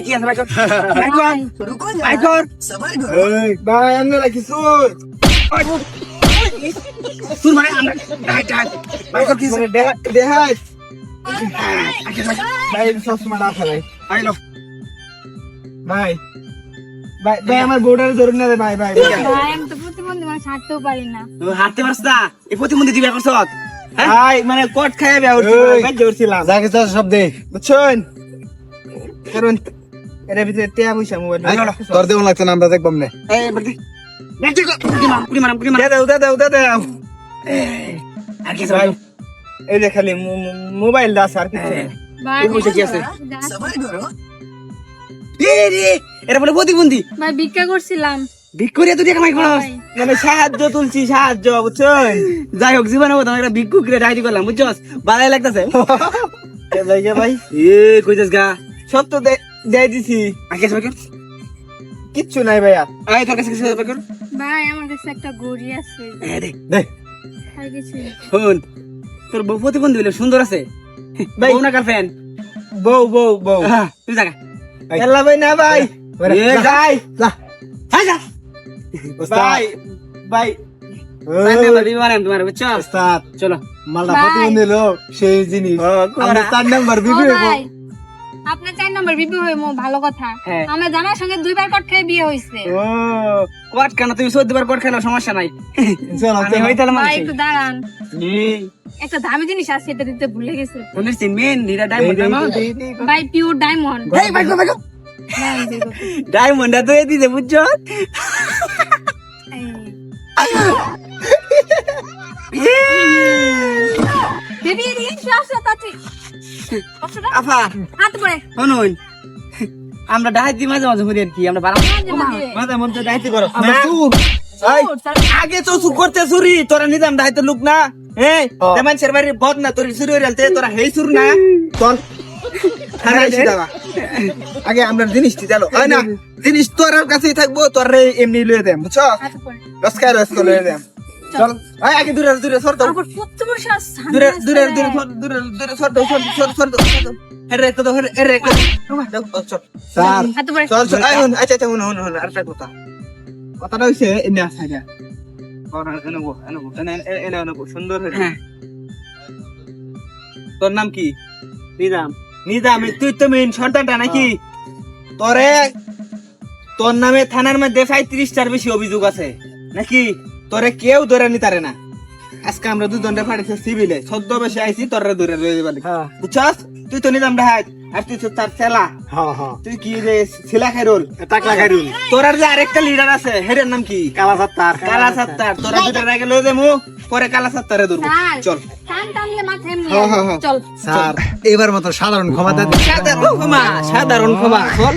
কি আছে ভাই কর ভাই আমরা রাখি সুর তুই মানে আমরা ভাই কর কি মানে দেখাই ভাই চশমা রাখা ভাই আইলো ভাই ভাই ভাই আমার বোর্ডার ধরুন না রে ভাই ভাই ভাই আমি তো প্রতিবন্ধী মানুষ হাঁটতেও পারি না। হাঁটতে পারছ না এই প্রতিবন্ধী দিবে করছ ভাই মানে কট খাইয়া বে ভাই জোরছিলাম যাকে চাস সব দে বুঝছেন কারণ এর ভিতরে টিয়া পয়সা মোবাইল তোর দেওয়া লাগছে না আমরা দেখবাম না এই বড়ি কুড়ি মারাম দাও আর কি ভাই এই যে খালি মোবাইল দাস আর কিছু না। ভাই এই পয়সা কি আছে? এটা বলে প্রতিবন্ধী ভাই ভিক্ষা করছিলাম। ভিক্ষুরিয়া তুই কামাই করস ভাই, মানে সাহায্য তুলছি সাহায্য বুঝছেন যাই হোক জীবনে তোমার একটা ভিক্ষুক রে ডাইরি করলাম বুঝছস ভালোই লাগতেছে ভাই ভাই এ কইছস গা সব তো দেয় দিছি আর কি আছে ভাই কিচ্ছু নাই ভাইয়া আয় তোর কাছে কিছু আছে ভাই ভাই আমার কাছে একটা ঘড়ি আছে। দে দে আর কিছু না। শুন তোর বউ প্রতিবন্ধী হইলে সুন্দর আছে ভাই। বউ না গার্লফ্রেন্ড বউ তুই জায়গা এল্লা ভাই না ভাই এ যাই যা হাই যা ভাই ভাই তোমার বুঝছো ওস্তাদ চলো মালটা ভাই। প্রতিবন্ধী লোক সেই জিনিস আমরা 4 নাম্বার ও বিক্রি ভাই, আপনার 4 নম্বর বিয়ে হয়ে ভালো কথা। হ্যাঁ। আমার জামার সঙ্গে 2 বার কট খেয়ে বিয়ে হইছে। ও কোয়াট কেন তুমি 14 বার কোয়াট খেলো সমস্যা নাই চলো আমি হইতালে ভাই মানুষ একটু দাঁড়ান, একটা দামি জিনিস আছে এটা দিতে ভুলে গেছে। শুনেছি মেন হিরা ডায়মন্ড ভাই পিওর ডায়মন্ড। এই ভাই ভাই ডায়মন্ডটা তো এই দিছে বুঝছো বেবি এদিকে আসো তাড়াতাড়ি। কষ্টটা আফা হাত পড়ে। শুনুন আমরা ডাইতি মাঝে মাঝে করি আর কি আমরা বারাম মাথা মধ্যে দাইতে করো আমরা চুপ আগে তো চুপ করতে চুরি তোরা নিজাম দায়িত্ব লোক না হ্যাঁ তেমন সের বাড়ির বদ না তোর চুরি হয়ে গেলতে তোরা হেই চুর না চল আগে আমরা জিনিসটি চালো হয় না জিনিস তোর কাছেই থাকবো তোর এমনি লয়ে দেম বুঝছো হাত পড়ে। রস লয়ে দেম চল এই আগে দূরে সর দাও তারপর প্রথম শ্বাস দূরে সর দাও সর হেরে তো হেরে চল স্যার হাত পড়ে। চল আই হুন আচ্ছা হুন আরেকটা কথাটা হইছে এমনি আসা যা সুন্দর হ্যাঁ তোর নাম কি নিজাম তুই তো মেন সর্দারটা নাকি তোর নামে থানার মধ্যে 35টার বেশি অভিযোগ আছে নাকি তোরে কেউ ধরে নিতারে না আজকে আমরা দুজনে ফাড়িছে সিভিলে সদ্য বেশি আইছি তোরে ধরে রয়ে যাবে বুঝছস তুই তো নিজাম ডাহাত আর তুই তো তার চেলা হ্যাঁ তুই কি রে ছিলা খাইরুল টাকলা খাইরুল তোর আর যে আরেকটা লিডার আছে হেরের নাম কি কালা সাত্তার কালা সাত্তার তোরা দুটার আগে লয়ে দেবো পরে কালা সাত্তারে ধরবো স্যার, চল টান টানলে মাথা এমনি হ্যাঁ, আসে। হ্যাঁ। চল স্যার এবার মতো সাধারণ ক্ষমতা দিন সাধারণ ক্ষমা চল